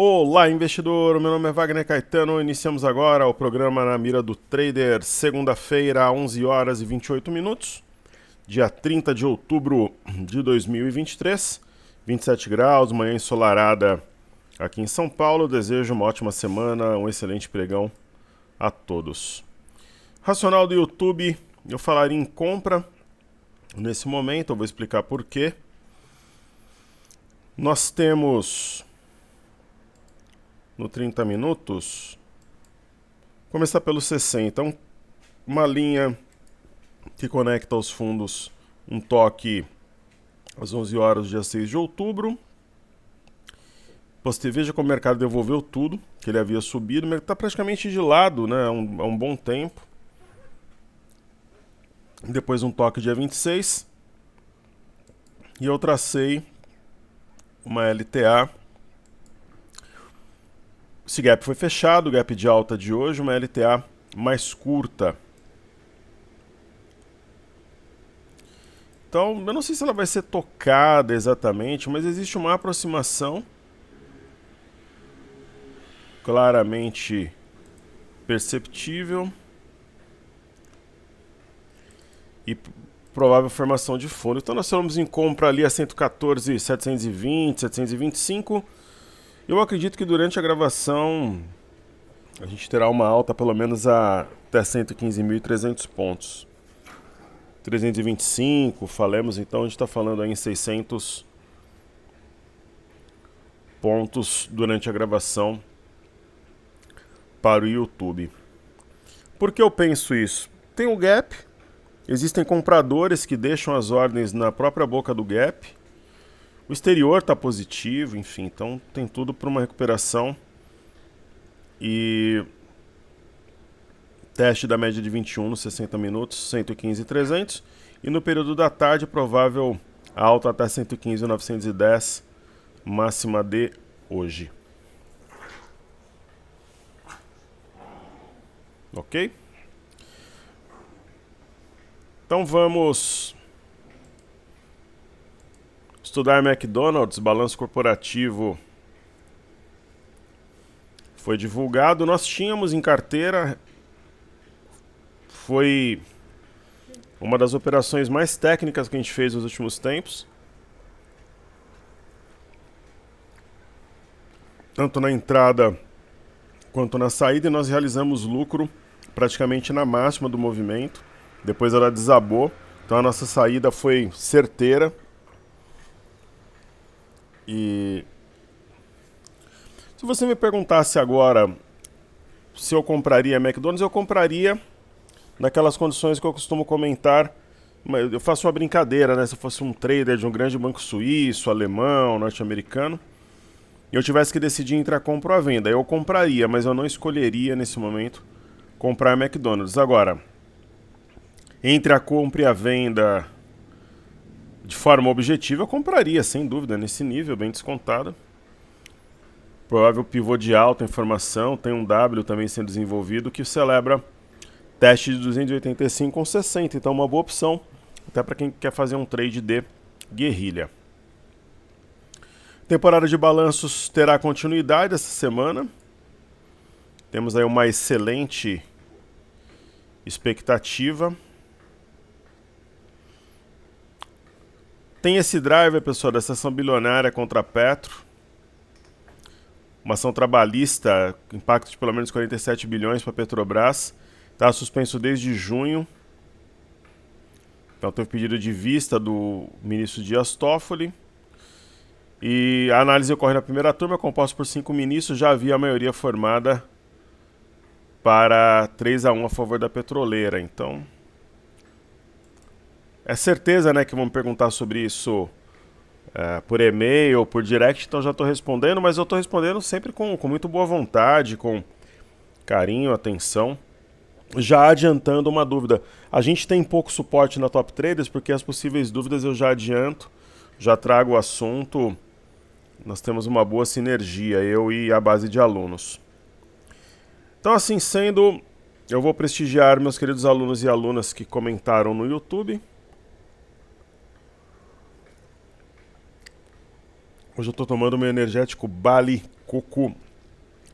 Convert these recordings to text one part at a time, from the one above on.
Olá, investidor! Meu nome é Wagner Caetano. Iniciamos agora o programa Na Mira do Trader, segunda-feira, 11 horas e 28 minutos, dia 30 de outubro de 2023, 27 graus, manhã ensolarada aqui em São Paulo. Desejo uma ótima semana, um excelente pregão a todos. Racional do YouTube, eu falaria em compra nesse momento, eu vou explicar por quê. Nós temos no 30 minutos, começar pelo 60, uma linha que conecta os fundos, um toque às 11 horas do dia 6 de outubro. Veja como o mercado devolveu tudo que ele havia subido, mas está praticamente de lado, né, há um bom tempo. Depois um toque dia 26, e eu tracei uma LTA. Esse gap foi fechado, o gap de alta de hoje, uma LTA mais curta. Então, eu não sei se ela vai ser tocada exatamente, mas existe uma aproximação claramente perceptível e provável formação de fundo. Então nós estamos em compra ali a 114.720, 725. Eu acredito que durante a gravação a gente terá uma alta pelo menos até 115.300 pontos. 325, falemos, então a gente está falando aí em 600 pontos durante a gravação para o YouTube. Por que eu penso isso? Tem o gap, existem compradores que deixam as ordens na própria boca do gap, o exterior está positivo, enfim, então tem tudo para uma recuperação. E teste da média de 21 nos 60 minutos, 115.300. E no período da tarde, provável alta até 115.910, máxima de hoje. Ok? Então vamos estudar McDonald's, balanço corporativo foi divulgado. Nós tínhamos em carteira, foi uma das operações mais técnicas que a gente fez nos últimos tempos. Tanto na entrada quanto na saída, e nós realizamos lucro praticamente na máxima do movimento. Depois ela desabou, então a nossa saída foi certeira. E se você me perguntasse agora se eu compraria McDonald's, eu compraria naquelas condições que eu costumo comentar. Eu faço uma brincadeira, né? Se eu fosse um trader de um grande banco suíço, alemão, norte-americano, e eu tivesse que decidir entre a compra ou a venda, eu compraria, mas eu não escolheria nesse momento comprar McDonald's. Agora, entre a compra e a venda de forma objetiva, eu compraria, sem dúvida, nesse nível, bem descontado. Provável pivô de alta informação, tem um W também sendo desenvolvido que celebra teste de 285 com 60, então uma boa opção, até para quem quer fazer um trade de guerrilha. Temporada de balanços terá continuidade essa semana. Temos aí uma excelente expectativa. Tem esse driver, pessoal, da ação bilionária contra a Petro. Uma ação trabalhista, impacto de pelo menos 47 bilhões para a Petrobras. Está suspenso desde junho. Então teve pedido de vista do ministro Dias Toffoli. E a análise ocorre na primeira turma, composta por 5 ministros. Já havia a maioria formada para 3-1 a favor da petroleira. Então, é certeza, né, que vão me perguntar sobre isso por e-mail ou por direct, então já estou respondendo, mas eu estou respondendo sempre com muito boa vontade, com carinho, atenção. Já adiantando uma dúvida, a gente tem pouco suporte na Top Traders, porque as possíveis dúvidas eu já adianto, já trago o assunto, nós temos uma boa sinergia, eu e a base de alunos. Então, assim sendo, eu vou prestigiar meus queridos alunos e alunas que comentaram no YouTube. Hoje eu estou tomando meu energético Bali coco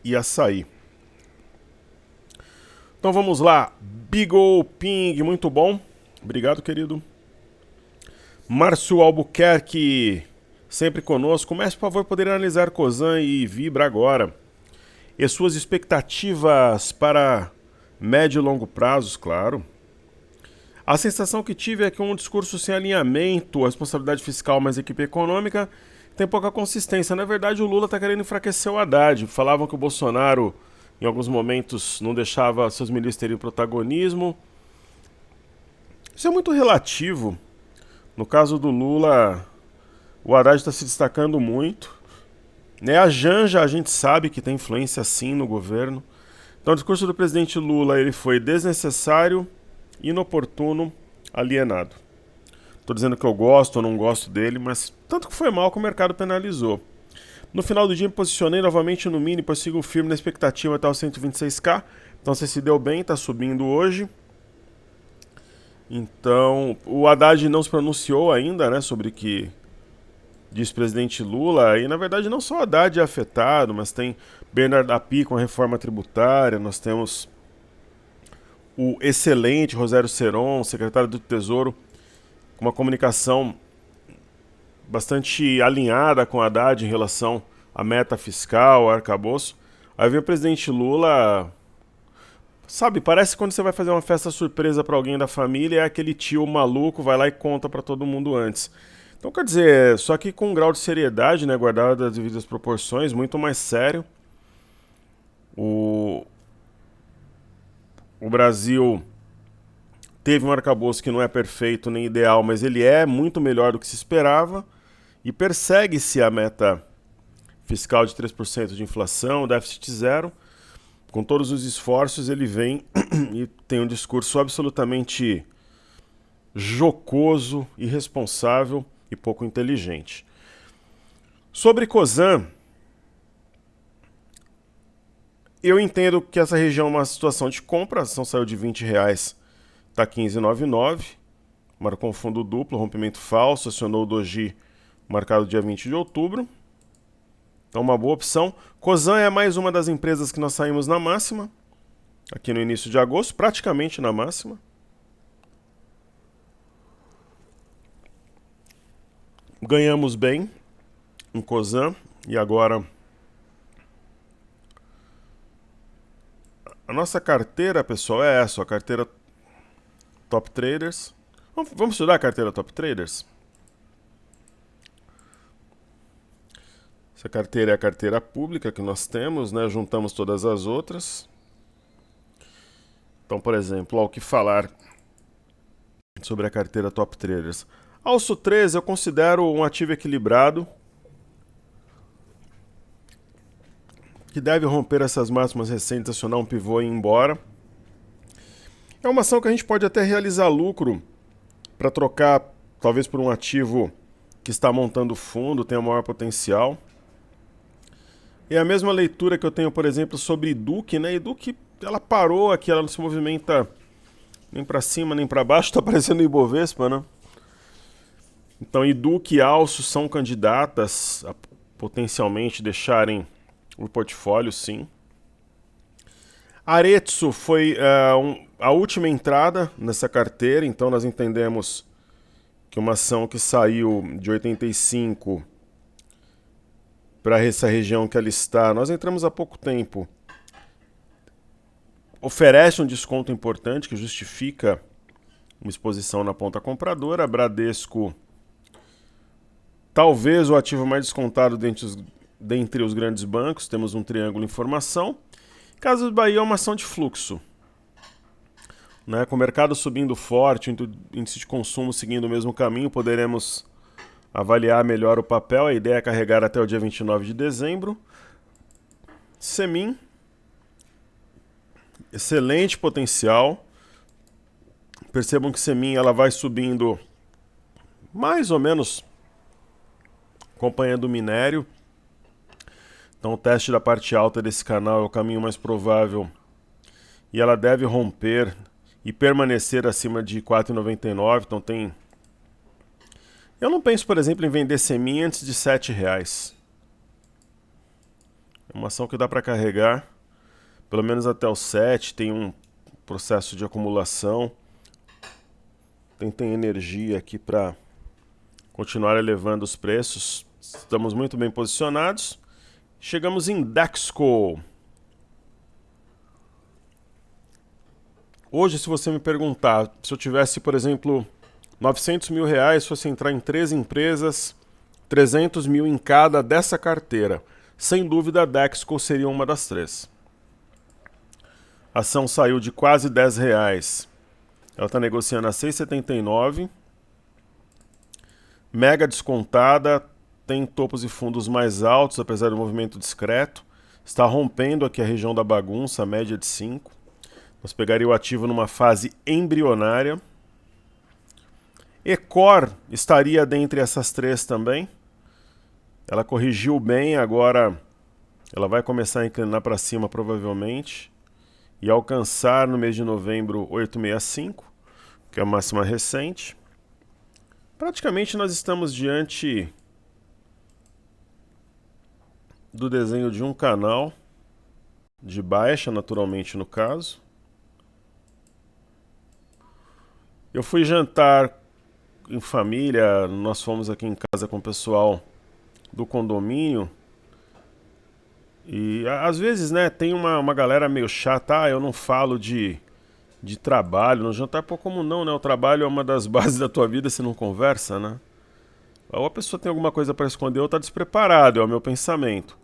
e açaí. Então vamos lá. Big O Ping, muito bom. Obrigado, querido. Márcio Albuquerque, sempre conosco. Mestre, por favor, poderia analisar Cosan e Vibra agora. E suas expectativas para médio e longo prazos, claro. A sensação que tive é que um discurso sem alinhamento, a responsabilidade fiscal mais equipe econômica, tem pouca consistência. Na verdade, o Lula está querendo enfraquecer o Haddad. Falavam que o Bolsonaro, em alguns momentos, não deixava seus ministros terem protagonismo. Isso é muito relativo. No caso do Lula, o Haddad está se destacando muito. A Janja, a gente sabe que tem influência sim no governo. Então o discurso do presidente Lula ele foi desnecessário, inoportuno, alienado. Estou dizendo que eu gosto ou não gosto dele, mas tanto que foi mal que o mercado penalizou. No final do dia me posicionei novamente no mini, pois sigo firme na expectativa até os 126k. Então você se deu bem, está subindo hoje. Então o Haddad não se pronunciou ainda, né, sobre o que diz o presidente Lula. E na verdade não só o Haddad é afetado, mas tem Bernardo Api com a reforma tributária, nós temos o excelente Rosério Seron, secretário do Tesouro, com uma comunicação bastante alinhada com a Haddad em relação à meta fiscal, ao arcabouço. Aí vem o presidente Lula, sabe, parece quando você vai fazer uma festa surpresa para alguém da família, é aquele tio maluco, vai lá e conta para todo mundo antes. Então quer dizer, só que com um grau de seriedade, né, guardado as devidas proporções, muito mais sério. O Brasil teve um arcabouço que não é perfeito nem ideal, mas ele é muito melhor do que se esperava e persegue-se a meta fiscal de 3% de inflação, déficit zero. Com todos os esforços, ele vem e tem um discurso absolutamente jocoso, irresponsável e pouco inteligente. Sobre Cosan, eu entendo que essa região é uma situação de compra, a ação saiu de R$20, está 15,99, marcou um fundo duplo, rompimento falso, acionou o Doji, marcado dia 20 de outubro. Então uma boa opção. Cosan é mais uma das empresas que nós saímos na máxima, aqui no início de agosto, praticamente na máxima. Ganhamos bem em Cosan e agora a nossa carteira, pessoal, é essa, a carteira Top Traders. Vamos estudar a carteira Top Traders? Essa carteira é a carteira pública que nós temos, né? Juntamos todas as outras. Então, por exemplo, o que falar sobre a carteira Top Traders. Alço 13 eu considero um ativo equilibrado, que deve romper essas máximas recentes, acionar um pivô e ir embora. É uma ação que a gente pode até realizar lucro para trocar, talvez por um ativo que está montando fundo, tem o maior potencial. É a mesma leitura que eu tenho, por exemplo, sobre Duque, né? E Duque, ela parou aqui, ela não se movimenta nem para cima nem para baixo, está parecendo o Ibovespa, né? Então, Duque e Alço são candidatas a potencialmente deixarem o portfólio, sim. Aretsu foi a última entrada nessa carteira, então nós entendemos que uma ação que saiu de 85 para essa região que ela está, nós entramos há pouco tempo, oferece um desconto importante que justifica uma exposição na ponta compradora. Bradesco, talvez o ativo mais descontado dentre os grandes bancos, temos um triângulo informação. Casas Bahia é uma ação de fluxo, né? Com o mercado subindo forte, o índice de consumo seguindo o mesmo caminho, poderemos avaliar melhor o papel. A ideia é carregar até o dia 29 de dezembro. Semin, excelente potencial. Percebam que Semin ela vai subindo mais ou menos acompanhando o minério. Então o teste da parte alta desse canal é o caminho mais provável e ela deve romper e permanecer acima de 4,99. Então tem... Eu não penso, por exemplo, em vender Semin antes de R$7. É uma ação que dá para carregar, pelo menos até o 7, tem um processo de acumulação. Tem energia aqui para continuar elevando os preços. Estamos muito bem posicionados. Chegamos em Dexco. Hoje, se você me perguntar, se eu tivesse, por exemplo, 900 mil reais, fosse entrar em 3 empresas, 300 mil em cada dessa carteira, sem dúvida a Dexco seria uma das 3. A ação saiu de quase R$10. Ela está negociando a 6,79. Mega descontada, tem topos e fundos mais altos, apesar do movimento discreto. Está rompendo aqui a região da bagunça, a média de 5. Nós pegaríamos o ativo numa fase embrionária. Ecor estaria dentre essas 3 também. Ela corrigiu bem, agora ela vai começar a inclinar para cima provavelmente e alcançar no mês de novembro 865, que é a máxima recente. Praticamente nós estamos diante do desenho de um canal de baixa, naturalmente no caso. Eu fui jantar em família, nós fomos aqui em casa com o pessoal do condomínio e às vezes, né, tem uma galera meio chata, eu não falo de trabalho, no jantar, pô, como não, né, o trabalho é uma das bases da tua vida, você não conversa, né? Ou a pessoa tem alguma coisa para esconder ou tá despreparado, é o meu pensamento.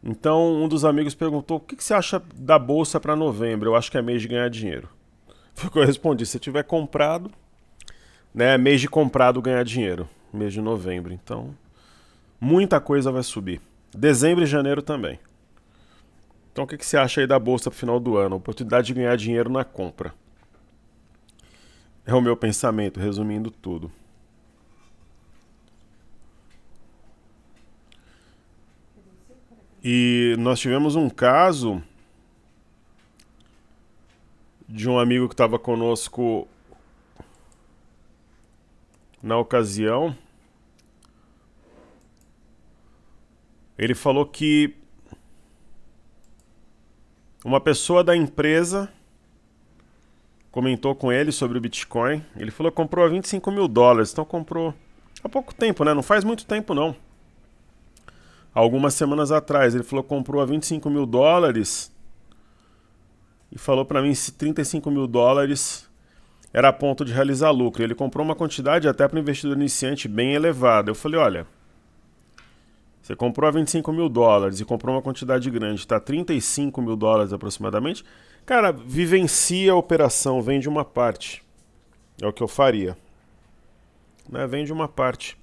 Então, um dos amigos perguntou, o que você acha da bolsa para novembro? Eu acho que é mês de ganhar dinheiro. Foi o que eu respondi, se tiver comprado, né, mês de comprado ganhar dinheiro, mês de novembro, então muita coisa vai subir. Dezembro e janeiro também. Então o que você acha aí da bolsa pro final do ano? Oportunidade de ganhar dinheiro na compra. É o meu pensamento, resumindo tudo. E nós tivemos um caso de um amigo que estava conosco na ocasião. Ele falou que uma pessoa da empresa comentou com ele sobre o Bitcoin. Ele falou que comprou a 25 mil dólares. Então comprou há pouco tempo, né? Não faz muito tempo, não. Algumas semanas atrás. Ele falou que comprou a 25 mil dólares e falou para mim se 35 mil dólares era a ponto de realizar lucro. Ele comprou uma quantidade até para investidor iniciante bem elevada. Eu falei, olha, você comprou a 25 mil dólares e comprou uma quantidade grande, está 35 mil dólares aproximadamente, cara, vivencia a operação, vende uma parte. É o que eu faria. Né? Vende uma parte.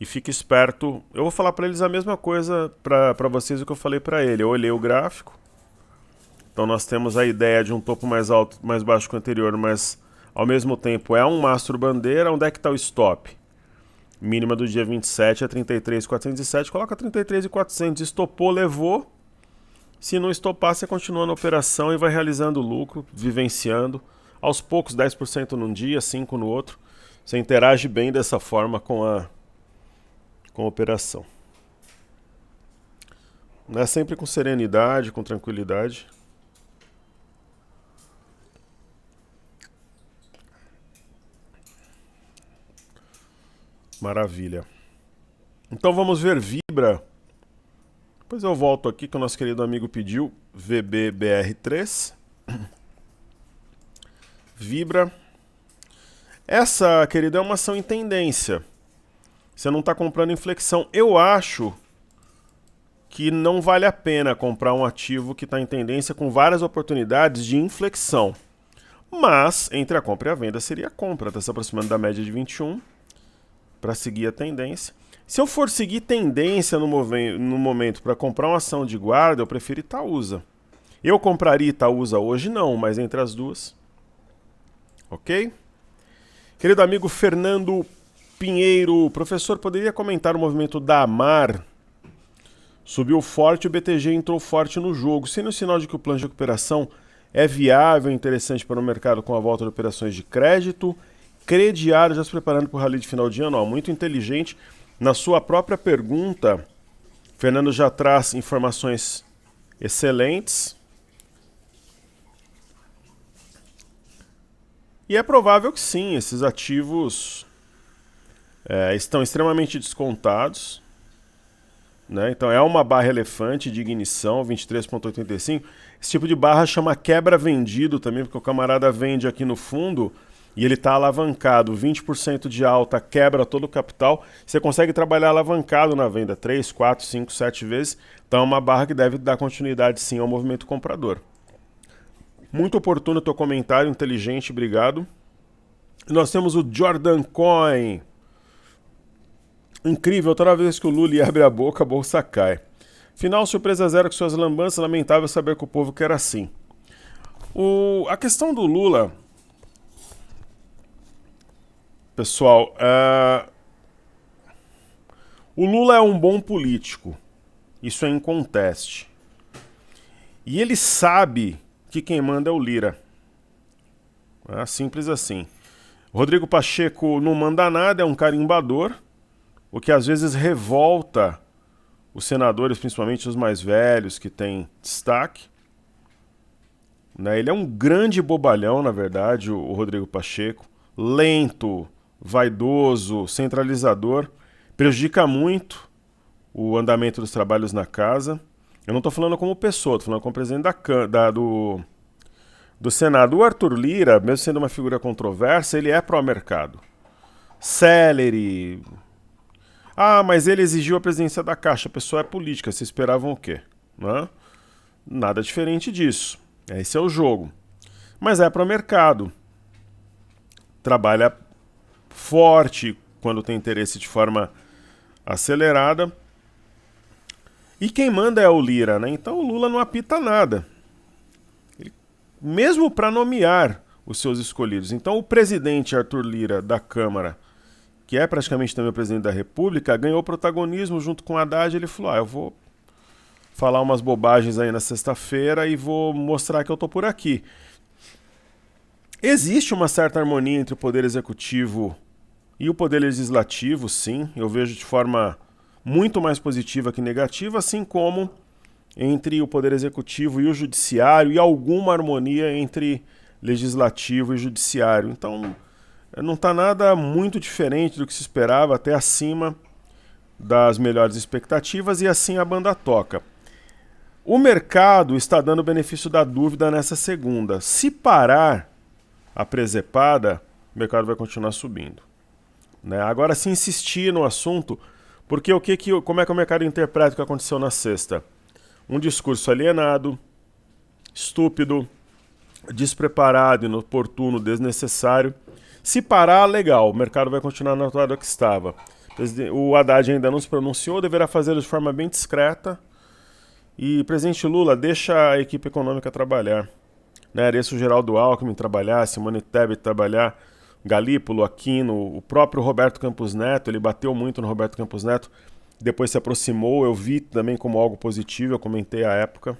E fica esperto. Eu vou falar para eles a mesma coisa para vocês o que eu falei para ele. Eu olhei o gráfico. Então nós temos a ideia de um topo mais alto, mais baixo que o anterior, mas ao mesmo tempo é um mastro bandeira. Onde é que está o stop? Mínima do dia 27 é 33.407. Coloca 33.400. Estopou, levou. Se não estopar, você continua na operação e vai realizando lucro, vivenciando. Aos poucos, 10% num dia, 5% no outro. Você interage bem dessa forma com a operação. Né? Sempre com serenidade, com tranquilidade. Maravilha. Então vamos ver Vibra. Depois eu volto aqui que o nosso querido amigo pediu. VBBR3. Vibra. Essa, querido, é uma ação em tendência. Você não está comprando em flexão. Eu acho que não vale a pena comprar um ativo que está em tendência com várias oportunidades de inflexão. Mas, entre a compra e a venda, seria a compra. Está se aproximando da média de 21 para seguir a tendência. Se eu for seguir tendência no momento para comprar uma ação de guarda, eu prefiro Itaúsa. Eu compraria Itaúsa hoje? Não, mas entre as duas. Ok? Querido amigo Fernando Pinheiro, professor, poderia comentar o movimento da Amar? Subiu forte e o BTG entrou forte no jogo. Sendo um sinal de que o plano de recuperação é viável e interessante para o mercado com a volta de operações de crédito. Crediário já se preparando para o rally de final de ano. Ó, muito inteligente. Na sua própria pergunta, Fernando já traz informações excelentes. E é provável que sim, esses ativos estão extremamente descontados, né? Então é uma barra elefante de ignição, 23,85. Esse tipo de barra chama quebra vendido também, porque o camarada vende aqui no fundo e ele está alavancado, 20% de alta, quebra todo o capital. Você consegue trabalhar alavancado na venda 3, 4, 5, 7 vezes. Então é uma barra que deve dar continuidade sim ao movimento comprador. Muito oportuno o teu comentário, inteligente, obrigado. Nós temos o Jordan Coin. Incrível, toda vez que o Lula abre a boca, a bolsa cai. Final, surpresa zero com suas lambanças, lamentável saber que o povo quer assim. A questão do Lula, pessoal, o Lula é um bom político, isso é inconteste. E ele sabe que quem manda é o Lira. Simples assim. Rodrigo Pacheco não manda nada, é um carimbador, o que às vezes revolta os senadores, principalmente os mais velhos, que têm destaque. Né? Ele é um grande bobalhão, na verdade, o Rodrigo Pacheco. Lento, vaidoso, centralizador. Prejudica muito o andamento dos trabalhos na casa. Eu não estou falando como pessoa, estou falando como presidente do Senado. O Arthur Lira, mesmo sendo uma figura controversa, ele é pró-mercado. Celery. Mas ele exigiu a presidência da Caixa. A pessoa é política, vocês esperavam o quê? Né? Nada diferente disso. Esse é o jogo. Mas é pró-mercado. Trabalha forte quando tem interesse de forma acelerada. E quem manda é o Lira, né? Então o Lula não apita nada. Mesmo para nomear os seus escolhidos. Então o presidente Arthur Lira da Câmara, que é praticamente também o presidente da República, ganhou protagonismo junto com o Haddad. Ele falou, eu vou falar umas bobagens aí na sexta-feira e vou mostrar que eu tô por aqui. Existe uma certa harmonia entre o poder executivo e o poder legislativo, sim. Eu vejo de forma muito mais positiva que negativa, assim como entre o poder executivo e o judiciário, e alguma harmonia entre legislativo e judiciário. Então, não está nada muito diferente do que se esperava, até acima das melhores expectativas, e assim a banda toca. O mercado está dando o benefício da dúvida nessa segunda. Se parar a presepada, o mercado vai continuar subindo. Né? Agora, se insistir no assunto, porque como é que o mercado interpreta o que aconteceu na sexta? Um discurso alienado, estúpido, despreparado, inoportuno, desnecessário. Se parar, legal, o mercado vai continuar na toada que estava. O Haddad ainda não se pronunciou, deverá fazê-lo de forma bem discreta. E presidente Lula, deixa a equipe econômica trabalhar. Né? Deixa o Geraldo Alckmin trabalhar, Simone Tebet trabalhar, Galípolo, Aquino, o próprio Roberto Campos Neto, ele bateu muito no Roberto Campos Neto, depois se aproximou, eu vi também como algo positivo, eu comentei à época.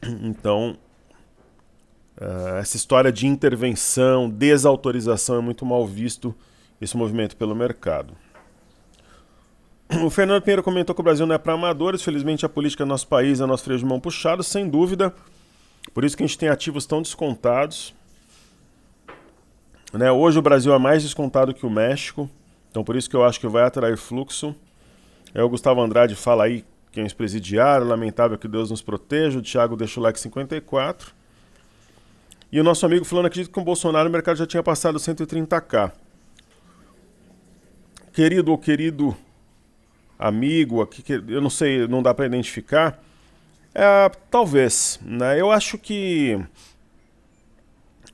Então, essa história de intervenção, desautorização é muito mal visto, esse movimento pelo mercado. O Fernando Pinheiro comentou que o Brasil não é para amadores, felizmente a política do nosso país é nosso freio de mão puxado, sem dúvida, por isso que a gente tem ativos tão descontados. Né? Hoje o Brasil é mais descontado que o México, então por isso que eu acho que vai atrair fluxo. O Gustavo Andrade fala aí que é um ex-presidiário, lamentável que Deus nos proteja. O Thiago deixa o like 54. E o nosso amigo falando, acredito que com o Bolsonaro o mercado já tinha passado 130k. Querido ou querido amigo, aqui, eu não sei, não dá para identificar, talvez. Né? Eu acho que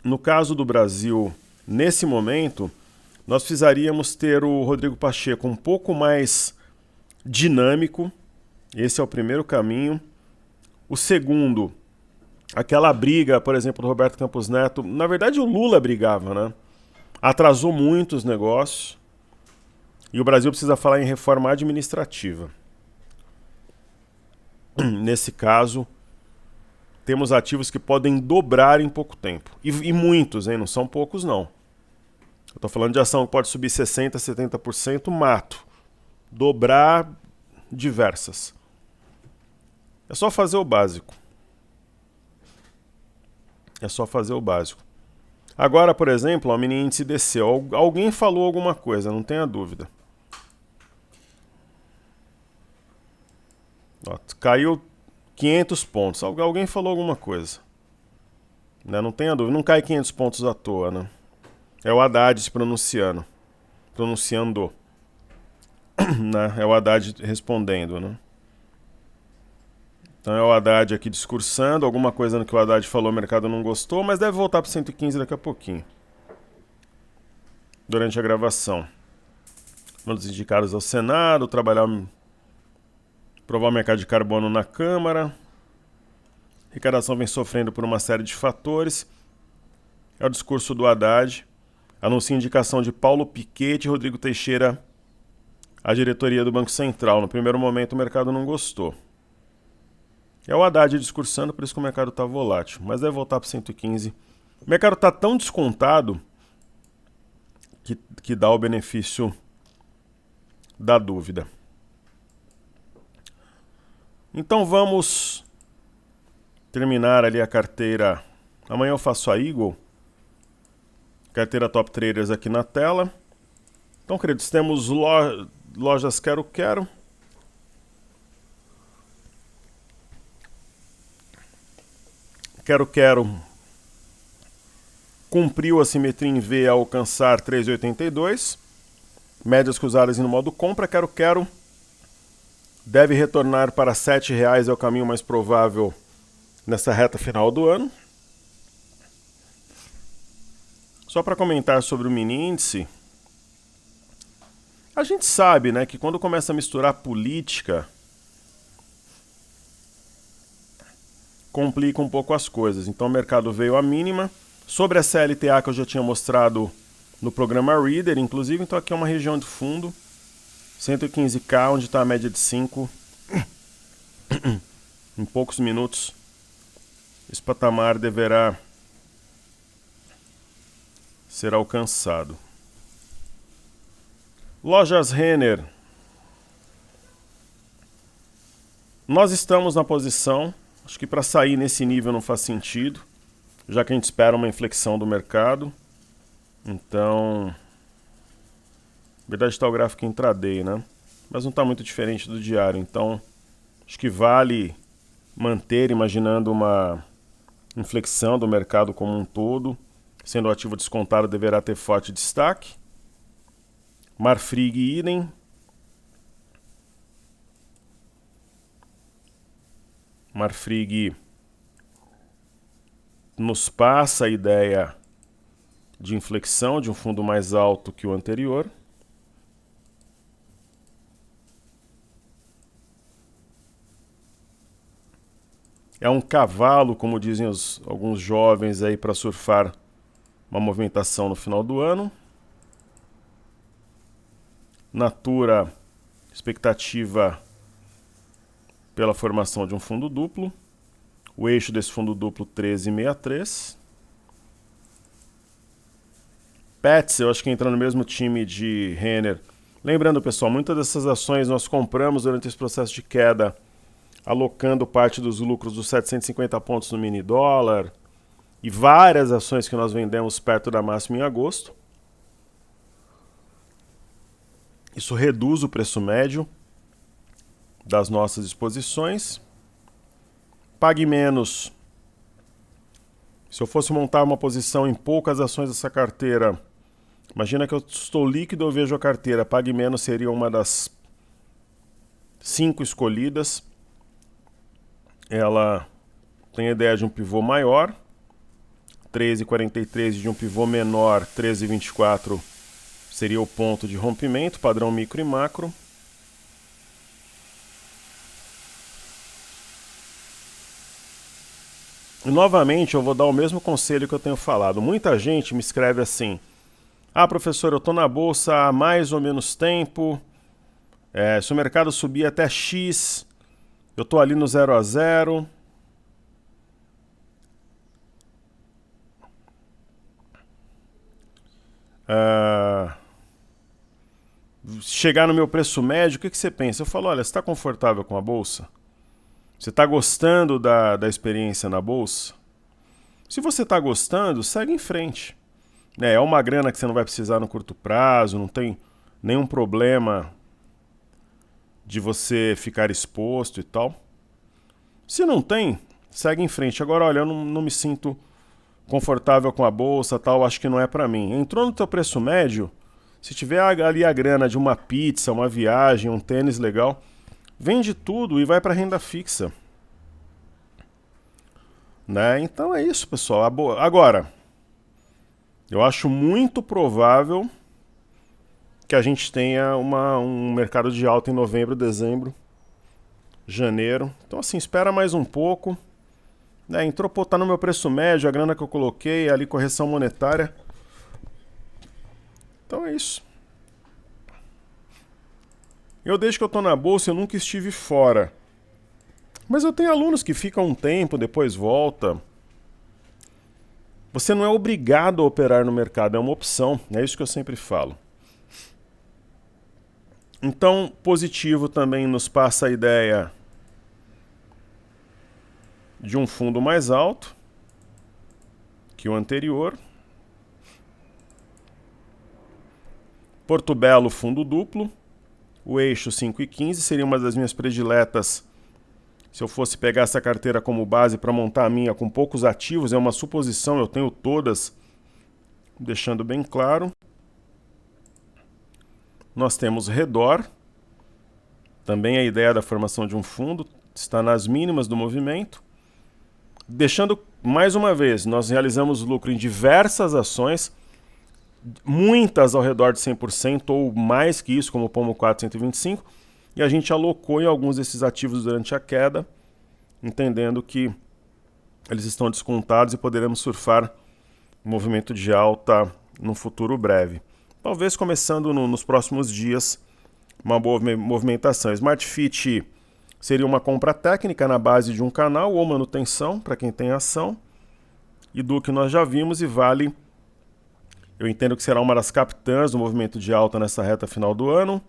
no caso do Brasil, nesse momento, nós precisaríamos ter o Rodrigo Pacheco um pouco mais dinâmico. Esse é o primeiro caminho. O segundo, aquela briga, por exemplo, do Roberto Campos Neto. Na verdade, o Lula brigava, né? Atrasou muito os negócios. E o Brasil precisa falar em reforma administrativa. Nesse caso, temos ativos que podem dobrar em pouco tempo. E muitos, hein? Não são poucos, não. Eu estou falando de ação que pode subir 60%, 70%, mato. Dobrar diversas. É só fazer o básico. É só fazer o básico. Agora, por exemplo, o mini índice desceu. Alguém falou alguma coisa, não tenha dúvida. Ó, caiu 500 pontos. Alguém falou alguma coisa. Né? Não tenha dúvida. Não cai 500 pontos à toa, né? É o Haddad se pronunciando. Pronunciando. Né? É o Haddad respondendo, né? Então é o Haddad aqui discursando. Alguma coisa no que o Haddad falou o mercado não gostou, mas deve voltar para 115 daqui a pouquinho. Durante a gravação. Vamos indicados ao Senado, provar o mercado de carbono na Câmara. A arrecadação vem sofrendo por uma série de fatores. É o discurso do Haddad. Anuncia indicação de Paulo Piquet e Rodrigo Teixeira à diretoria do Banco Central. No primeiro momento o mercado não gostou. É o Haddad discursando, por isso que o mercado está volátil. Mas deve voltar para 115. O mercado está tão descontado que dá o benefício da dúvida. Então vamos terminar ali a carteira. Amanhã eu faço a Eagle. Carteira Top Traders aqui na tela. Então, queridos, temos lojas Quero-Quero. Quero-Quero cumpriu a simetria em V ao alcançar 3,82. Médias cruzadas no modo compra. Quero-Quero deve retornar para R$ 7,00, é o caminho mais provável nessa reta final do ano. Só para comentar sobre o mini índice, a gente sabe, né, que quando começa a misturar política, complica um pouco as coisas. Então o mercado veio à mínima. Sobre a CLTA que eu já tinha mostrado no programa Reader, inclusive, então aqui é uma região de fundo, 115K, onde está a média de 5. Em poucos minutos, esse patamar deverá ser alcançado. Lojas Renner. Nós estamos na posição, acho que para sair nesse nível não faz sentido, já que a gente espera uma inflexão do mercado. Então, na verdade está o gráfico intraday, né? Mas não está muito diferente do diário, então acho que vale manter imaginando uma inflexão do mercado como um todo, sendo o ativo descontado deverá ter forte destaque. Marfrig idem. Marfrig nos passa a ideia de inflexão de um fundo mais alto que o anterior. É um cavalo, como dizem alguns jovens aí, para surfar uma movimentação no final do ano. Natura, expectativa pela formação de um fundo duplo. O eixo desse fundo duplo 13,63. Pets, eu acho que entra no mesmo time de Renner. Lembrando, pessoal, muitas dessas ações nós compramos durante esse processo de queda, alocando parte dos lucros dos 750 pontos no mini dólar, e várias ações que nós vendemos perto da máxima em agosto. Isso reduz o preço médio das nossas exposições. Pague menos. Se eu fosse montar uma posição em poucas ações dessa carteira, imagina que eu estou líquido, eu vejo a carteira. Pague menos seria uma das 5 escolhidas. Ela tem a ideia de um pivô maior, 13,43, de um pivô menor, 13,24 seria o ponto de rompimento, padrão micro e macro. E novamente eu vou dar o mesmo conselho que eu tenho falado. Muita gente me escreve assim: ah, professor, eu estou na bolsa há mais ou menos tempo, se o mercado subir até X, eu estou ali no 0 a 0. Chegar no meu preço médio, o que você pensa? Eu falo, olha, você está confortável com a bolsa? Você está gostando da experiência na bolsa? Se você está gostando, segue em frente. É uma grana que você não vai precisar no curto prazo, não tem nenhum problema de você ficar exposto e tal. Se não tem, segue em frente. Agora, olha, eu não me sinto confortável com a bolsa, tal, acho que não é para mim. Entrou no teu preço médio, se tiver ali a grana de uma pizza, uma viagem, um tênis legal, vende tudo e vai para renda fixa. Né? Então é isso, pessoal. Agora, eu acho muito provável que a gente tenha um mercado de alta em novembro, dezembro, janeiro. Então, assim, espera mais um pouco. Né? Entrou, pô, tá no meu preço médio, a grana que eu coloquei, ali correção monetária. Então é isso. Eu, desde que eu tô na bolsa, eu nunca estive fora. Mas eu tenho alunos que ficam um tempo, depois volta. Você não é obrigado a operar no mercado, é uma opção. É isso que eu sempre falo. Então, positivo também nos passa a ideia de um fundo mais alto que o anterior. Porto Belo, fundo duplo. O eixo 5,15 seria uma das minhas prediletas se eu fosse pegar essa carteira como base para montar a minha com poucos ativos. É uma suposição, eu tenho todas, deixando bem claro. Nós temos Redor, também a ideia da formação de um fundo, está nas mínimas do movimento. Deixando mais uma vez, nós realizamos lucro em diversas ações, muitas ao redor de 100% ou mais que isso, como o Pomo 425, e a gente alocou em alguns desses ativos durante a queda, entendendo que eles estão descontados e poderemos surfar um movimento de alta no futuro breve. Talvez começando nos próximos dias uma boa movimentação. Smart Fit seria uma compra técnica na base de um canal ou manutenção para quem tem ação. E do que nós já vimos, e Vale, eu entendo que será uma das capitãs do movimento de alta nessa reta final do ano.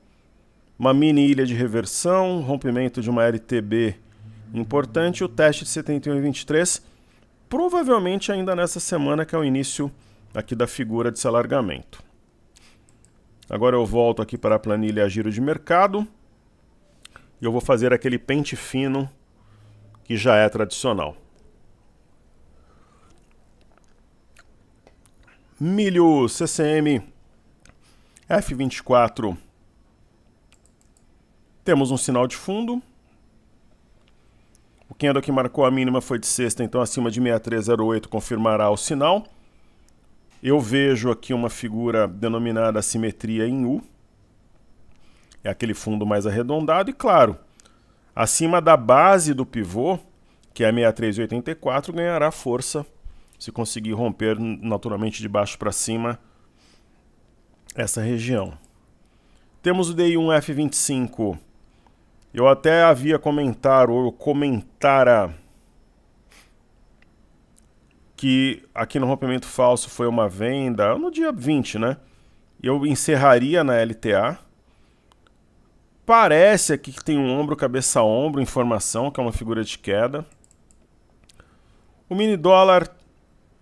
Uma mini ilha de reversão, rompimento de uma LTB importante, o teste de 71,23, provavelmente ainda nessa semana, que é o início aqui da figura desse alargamento. Agora eu volto aqui para a planilha giro de mercado e eu vou fazer aquele pente fino que já é tradicional. Milho CCM F24. Temos um sinal de fundo. O candle que marcou a mínima foi de sexta, então acima de 6308 confirmará o sinal. Eu vejo aqui uma figura denominada assimetria em U. É aquele fundo mais arredondado e, claro, acima da base do pivô, que é 6384, ganhará força se conseguir romper naturalmente de baixo para cima essa região. Temos o DI1 F25. Eu até havia comentado, ou comentara, que aqui no rompimento falso foi uma venda no dia 20, né? Eu encerraria na LTA. Parece aqui que tem um ombro, cabeça a ombro, informação, que é uma figura de queda. O mini dólar,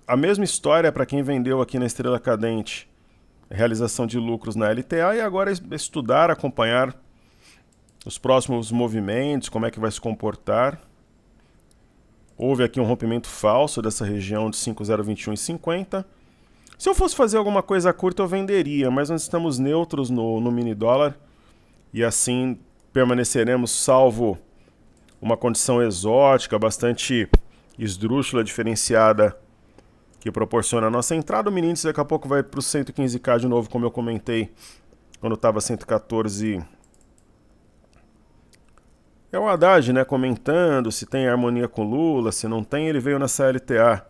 a mesma história para quem vendeu aqui na Estrela Cadente. Realização de lucros na LTA e agora estudar, acompanhar os próximos movimentos, como é que vai se comportar. Houve aqui um rompimento falso dessa região de 5,021,50. Se eu fosse fazer alguma coisa curta, eu venderia, mas nós estamos neutros no mini dólar e assim permaneceremos, salvo uma condição exótica, bastante esdrúxula, diferenciada, que proporciona a nossa entrada. O mini índice daqui a pouco vai para o 115K de novo, como eu comentei, quando estava 114. É o Haddad, né, comentando se tem harmonia com Lula, se não tem. Ele veio nessa LTA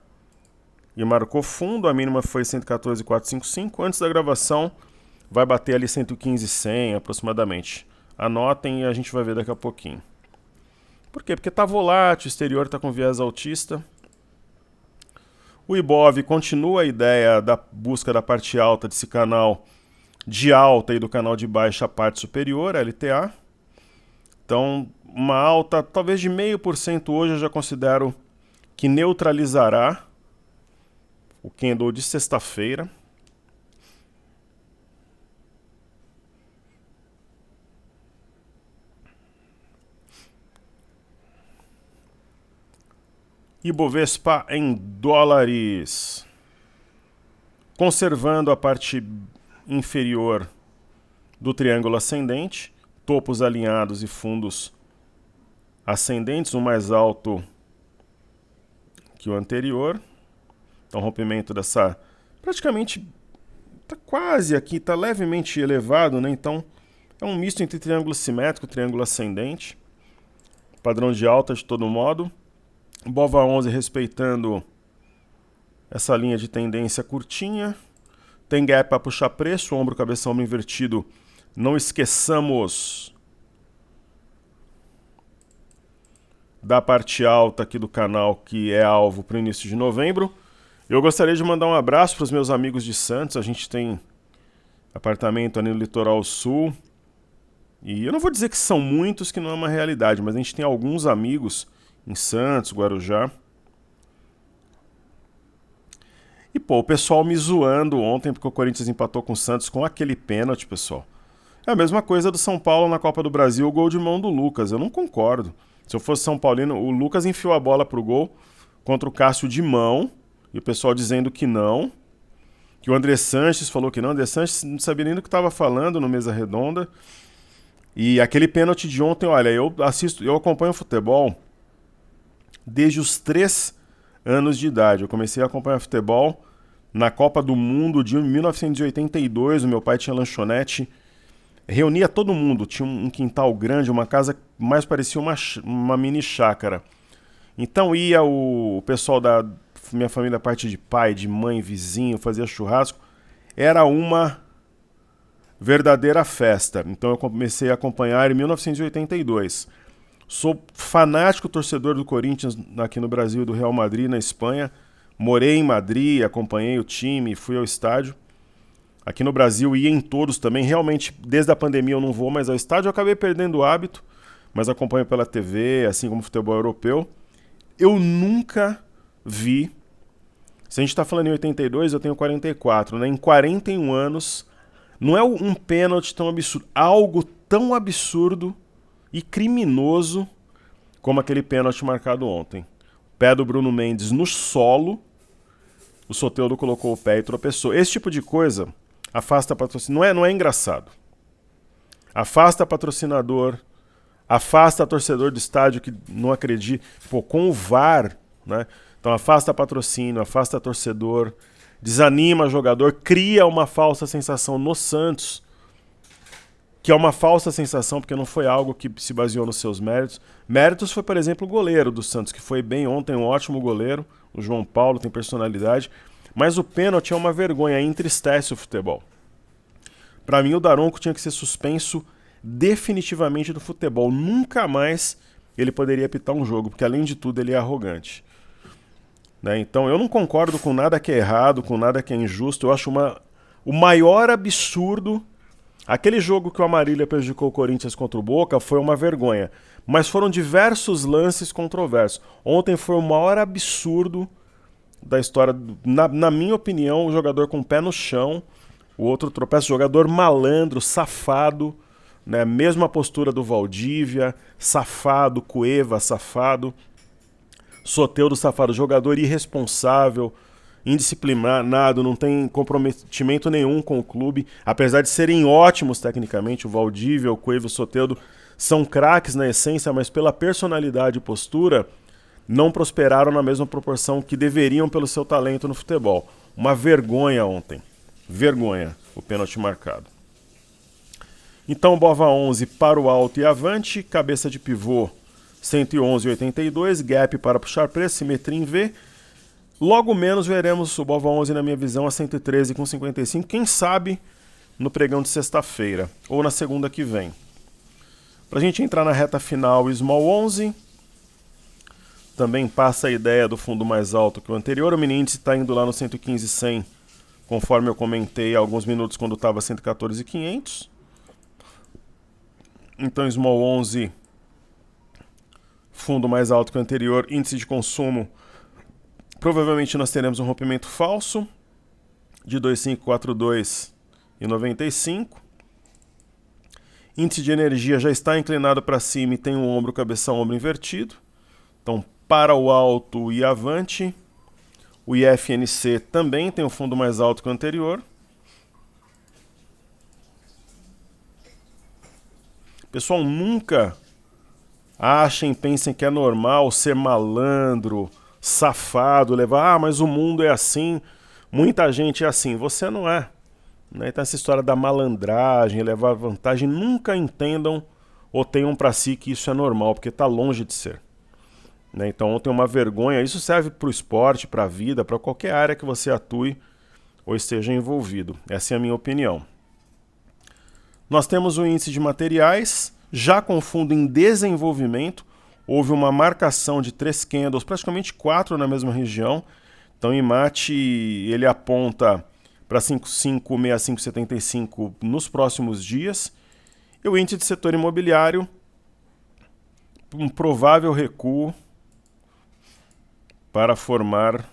e marcou fundo, a mínima foi 114,455. Antes da gravação vai bater ali 115,100 aproximadamente. Anotem e a gente vai ver daqui a pouquinho. Por quê? Porque está volátil, o exterior está com viés altista. O Ibov continua a ideia da busca da parte alta desse canal de alta e do canal de baixa, a parte superior, LTA. Então, uma alta talvez de 0,5% hoje eu já considero que neutralizará o candle de sexta-feira. Ibovespa em dólares, conservando a parte inferior do triângulo ascendente, topos alinhados e fundos ascendentes, um mais alto que o anterior. Então, rompimento dessa, praticamente, está quase aqui, está levemente elevado, né? Então, é um misto entre triângulo simétrico e triângulo ascendente. Padrão de alta de todo modo. BOVA11 respeitando essa linha de tendência curtinha. Tem gap para puxar preço, ombro, cabeça, ombro invertido. Não esqueçamos da parte alta aqui do canal, que é alvo para o início de novembro. Eu gostaria de mandar um abraço para os meus amigos de Santos. A gente tem apartamento ali no Litoral Sul. E eu não vou dizer que são muitos, que não é uma realidade, mas a gente tem alguns amigos em Santos, Guarujá. E, pô, o pessoal me zoando ontem porque o Corinthians empatou com o Santos com aquele pênalti, pessoal. É a mesma coisa do São Paulo na Copa do Brasil, o gol de mão do Lucas. Eu não concordo. Se eu fosse São Paulino, o Lucas enfiou a bola pro gol contra o Cássio de mão, e o pessoal dizendo que não. Que o André Sanches falou que não. O André Sanches não sabia nem do que estava falando no Mesa Redonda. E aquele pênalti de ontem, olha, eu acompanho futebol desde os 3 anos de idade. Eu comecei a acompanhar futebol na Copa do Mundo de 1982. O meu pai tinha lanchonete, reunia todo mundo. Tinha um quintal grande, uma casa que mais parecia uma mini chácara. Então ia o pessoal da minha família, parte de pai, de mãe, vizinho, fazia churrasco. Era uma verdadeira festa. Então eu comecei a acompanhar em 1982. Sou fanático torcedor do Corinthians aqui no Brasil e do Real Madrid na Espanha. Morei em Madrid, acompanhei o time, fui ao estádio. Aqui no Brasil ia em todos também. Realmente, desde a pandemia eu não vou mais ao estádio. Eu acabei perdendo o hábito, mas acompanho pela TV, assim como o futebol europeu. Eu nunca vi... Se a gente está falando em 82, eu tenho 44, né? Em 41 anos, não é um pênalti tão absurdo. Algo tão absurdo e criminoso como aquele pênalti marcado ontem. Pé do Bruno Mendes no solo, o Soteldo colocou o pé e tropeçou. Esse tipo de coisa afasta patrocinador. Não é engraçado. Afasta patrocinador, afasta torcedor do estádio que não acredita. Pô, com o VAR, né? Então afasta patrocínio, afasta torcedor, desanima jogador, cria uma falsa sensação no Santos, que é uma falsa sensação porque não foi algo que se baseou nos seus méritos. Méritos foi, por exemplo, o goleiro do Santos, que foi bem ontem, um ótimo goleiro. O João Paulo tem personalidade. Mas o pênalti é uma vergonha, entristece o futebol. Para mim, o Daronco tinha que ser suspenso definitivamente do futebol. Nunca mais ele poderia apitar um jogo, porque além de tudo ele é arrogante. Né? Então eu não concordo com nada que é errado, com nada que é injusto. Eu acho o maior absurdo. Aquele jogo que o Amarília prejudicou o Corinthians contra o Boca foi uma vergonha. Mas foram diversos lances controversos. Ontem foi o maior absurdo da história. Na minha opinião, o jogador com o pé no chão, o outro tropeça, jogador malandro, safado, né? Mesma postura do Valdívia, safado, Cueva, safado. Soteldo safado, jogador irresponsável, indisciplinado, não tem comprometimento nenhum com o clube, apesar de serem ótimos tecnicamente, o Valdívia, o Cueva e o Soteldo são craques na essência, mas pela personalidade e postura não prosperaram na mesma proporção que deveriam pelo seu talento no futebol. Uma vergonha ontem, vergonha o pênalti marcado. Então BOVA11 para o alto e avante, cabeça de pivô 111,82, gap para puxar preço, simetria em V. Logo menos veremos o BOVA11 na minha visão a 113,55, quem sabe no pregão de sexta-feira ou na segunda que vem. Para a gente entrar na reta final, o Small 11 também passa a ideia do fundo mais alto que o anterior. O mini índice está indo lá no 115,100, conforme eu comentei há alguns minutos quando estava 114,500. Então Small 11 fundo mais alto que o anterior, índice de consumo, provavelmente nós teremos um rompimento falso de 2542,95. Índice de energia já está inclinado para cima e tem um ombro, cabeção, ombro invertido. Então, para o alto e avante. O IFNC também tem um fundo mais alto que o anterior. Pessoal, nunca achem, pensem que é normal ser malandro, safado, levar, mas o mundo é assim, muita gente é assim. Você não é. Né? Então essa história da malandragem, levar vantagem, nunca entendam ou tenham para si que isso é normal, porque está longe de ser. Né? Então ontem uma vergonha, isso serve para o esporte, para a vida, para qualquer área que você atue ou esteja envolvido. Essa é a minha opinião. Nós temos o índice de materiais, já com fundo em desenvolvimento, houve uma marcação de 3 candles, praticamente 4 na mesma região. Então em mate ele aponta para 556575 nos próximos dias. E o índice de setor imobiliário, um provável recuo para formar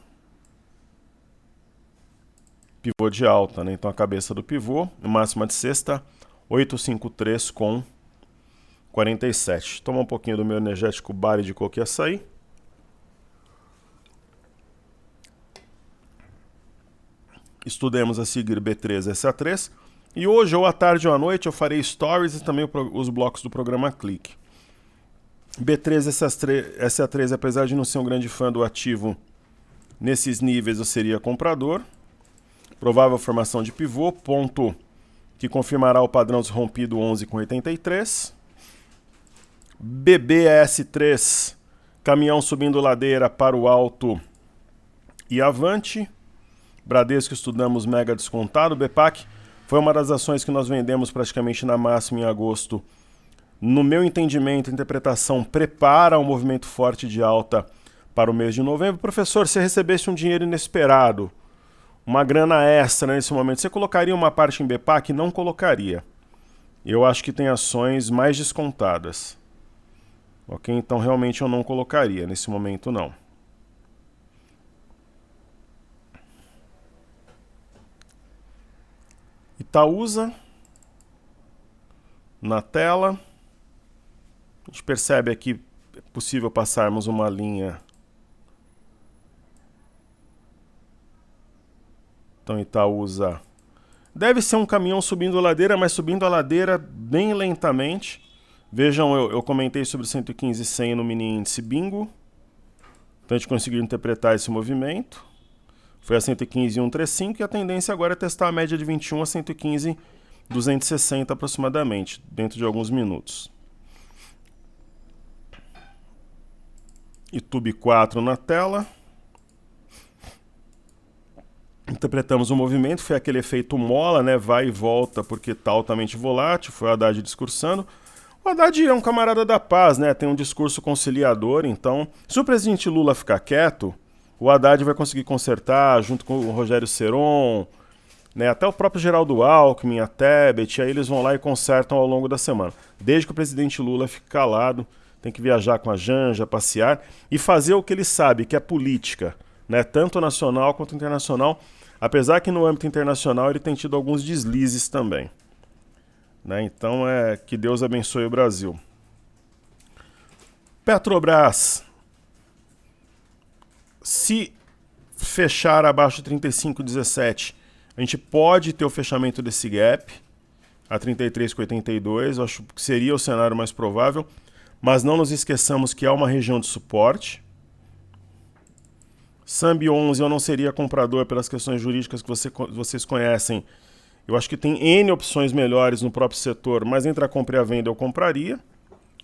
pivô de alta, né? Então a cabeça do pivô, máxima de sexta, 853 com 47. Toma um pouquinho do meu energético Bari de coco e açaí. Estudemos a seguir B3 SA3. E hoje, ou à tarde ou à noite, eu farei stories e também os blocos do programa Clique. B3 SA3, apesar de não ser um grande fã do ativo, nesses níveis eu seria comprador. Provável formação de pivô, ponto que confirmará o padrão desrompido 11,83. BBS3, caminhão subindo ladeira para o alto e avante. Bradesco estudamos mega descontado. BPAC foi uma das ações que nós vendemos praticamente na máxima em agosto. No meu entendimento, interpretação, prepara um movimento forte de alta para o mês de novembro. Professor, se recebesse um dinheiro inesperado, uma grana extra nesse momento, você colocaria uma parte em BPAC? Não colocaria. Eu acho que tem ações mais descontadas. Ok? Então realmente eu não colocaria nesse momento, não. Itaúsa, na tela, a gente percebe aqui, é possível passarmos uma linha. Então Itaúsa, deve ser um caminhão subindo a ladeira, mas subindo a ladeira bem lentamente. Vejam, eu comentei sobre 115,100 no mini índice bingo, então a gente conseguiu interpretar esse movimento. Foi a 115,135 e a tendência agora é testar a média de 21 a 115,260 aproximadamente, dentro de alguns minutos. YouTube 4 na tela. Interpretamos o movimento, foi aquele efeito mola, né? Vai e volta porque está altamente volátil, foi o Haddad discursando. O Haddad é um camarada da paz, né? Tem um discurso conciliador, então se o presidente Lula ficar quieto, o Haddad vai conseguir consertar junto com o Rogério Seron, né, até o próprio Geraldo Alckmin, a Tebet, aí eles vão lá e consertam ao longo da semana. Desde que o presidente Lula fique calado, tem que viajar com a Janja, passear e fazer o que ele sabe, que é política, né, tanto nacional quanto internacional, apesar que no âmbito internacional ele tem tido alguns deslizes também. Né, então que Deus abençoe o Brasil. Petrobras. Se fechar abaixo de 35,17, a gente pode ter o fechamento desse gap a 33,82, eu acho que seria o cenário mais provável, mas não nos esqueçamos que há uma região de suporte. Sambi 11 eu não seria comprador pelas questões jurídicas que vocês conhecem. Eu acho que tem N opções melhores no próprio setor, mas entre a compra e a venda eu compraria.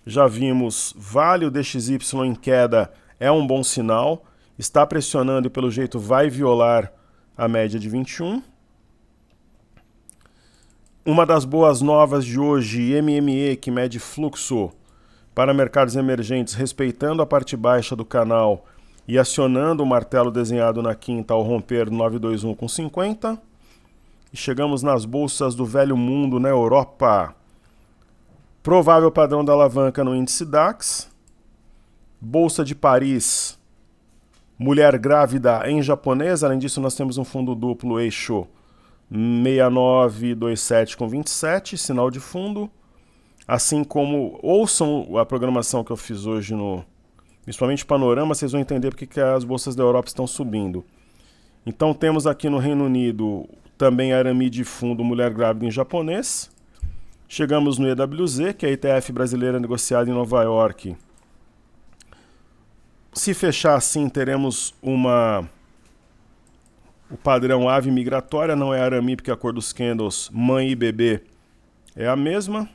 Já vimos Vale, o DXY em queda é um bom sinal. Está pressionando e pelo jeito vai violar a média de 21. Uma das boas novas de hoje, MME, que mede fluxo para mercados emergentes, respeitando a parte baixa do canal e acionando o martelo desenhado na quinta ao romper 921 com 50. E chegamos nas bolsas do velho mundo na Europa. Provável padrão da alavanca no índice DAX. Bolsa de Paris, mulher grávida em japonês. Além disso, nós temos um fundo duplo eixo 6927 com 27, sinal de fundo. Assim como ouçam a programação que eu fiz hoje principalmente Panorama, vocês vão entender porque que as bolsas da Europa estão subindo. Então temos aqui no Reino Unido também Arami de fundo mulher grávida em japonês. Chegamos no EWZ, que é a ETF brasileira negociada em Nova York. Se fechar assim, teremos o padrão ave migratória, não é Arami porque a cor dos candles mãe e bebê é a mesma.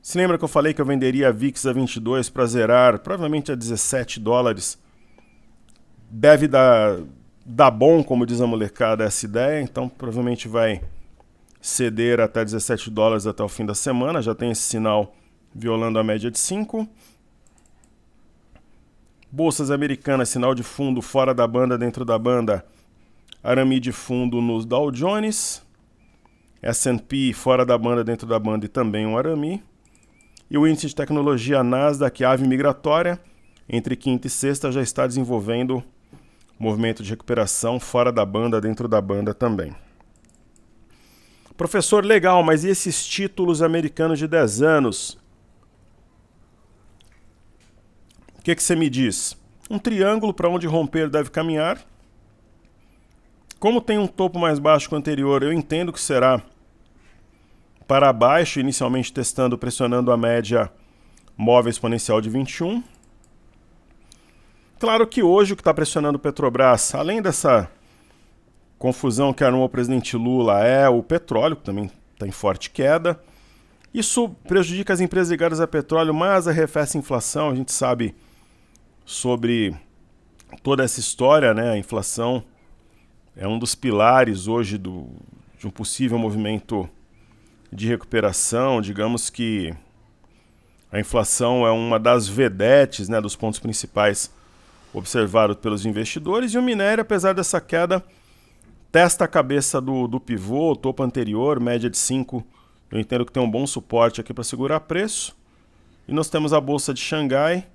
Se lembra que eu falei que eu venderia a VIX a 22 para zerar, provavelmente a 17 dólares. Deve dar bom, como diz a molecada, essa ideia, então provavelmente vai ceder até 17 dólares até o fim da semana. Já tem esse sinal violando a média de 5. Bolsas americanas, sinal de fundo fora da banda, dentro da banda. Arami de fundo nos Dow Jones. S&P fora da banda, dentro da banda e também um Arami. E o índice de tecnologia Nasdaq, ave migratória, entre quinta e sexta já está desenvolvendo movimento de recuperação fora da banda, dentro da banda também. Professor, legal, mas e esses títulos americanos de 10 anos? O que você me diz? Um triângulo para onde romper deve caminhar. Como tem um topo mais baixo que o anterior, eu entendo que será para baixo, inicialmente testando, pressionando a média móvel exponencial de 21. Claro que hoje o que está pressionando o Petrobras, além dessa confusão que armou o presidente Lula, é o petróleo, que também está em forte queda. Isso prejudica as empresas ligadas a petróleo, mas arrefece a inflação. A gente sabe sobre toda essa história, né? A inflação é um dos pilares hoje de um possível movimento de recuperação. Digamos que a inflação é uma das vedetes, né, dos pontos principais observados pelos investidores. E o minério, apesar dessa queda, testa a cabeça do pivô, o topo anterior, média de 5. Eu entendo que tem um bom suporte aqui para segurar preço. E nós temos a Bolsa de Xangai.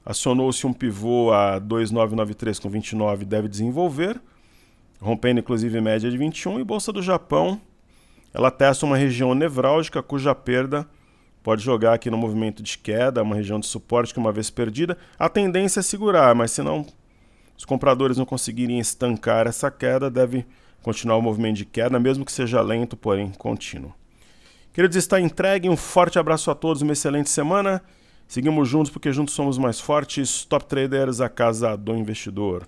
Acionou-se um pivô a 2.993 com 29, deve desenvolver, rompendo inclusive média de 21. E Bolsa do Japão, ela testa uma região nevrálgica cuja perda pode jogar aqui no movimento de queda, uma região de suporte que uma vez perdida, a tendência é segurar, mas se não, os compradores não conseguirem estancar essa queda, deve continuar o movimento de queda, mesmo que seja lento, porém contínuo. Queridos, está entregue, um forte abraço a todos, uma excelente semana. Seguimos juntos porque juntos somos mais fortes. Top Traders, a casa do investidor.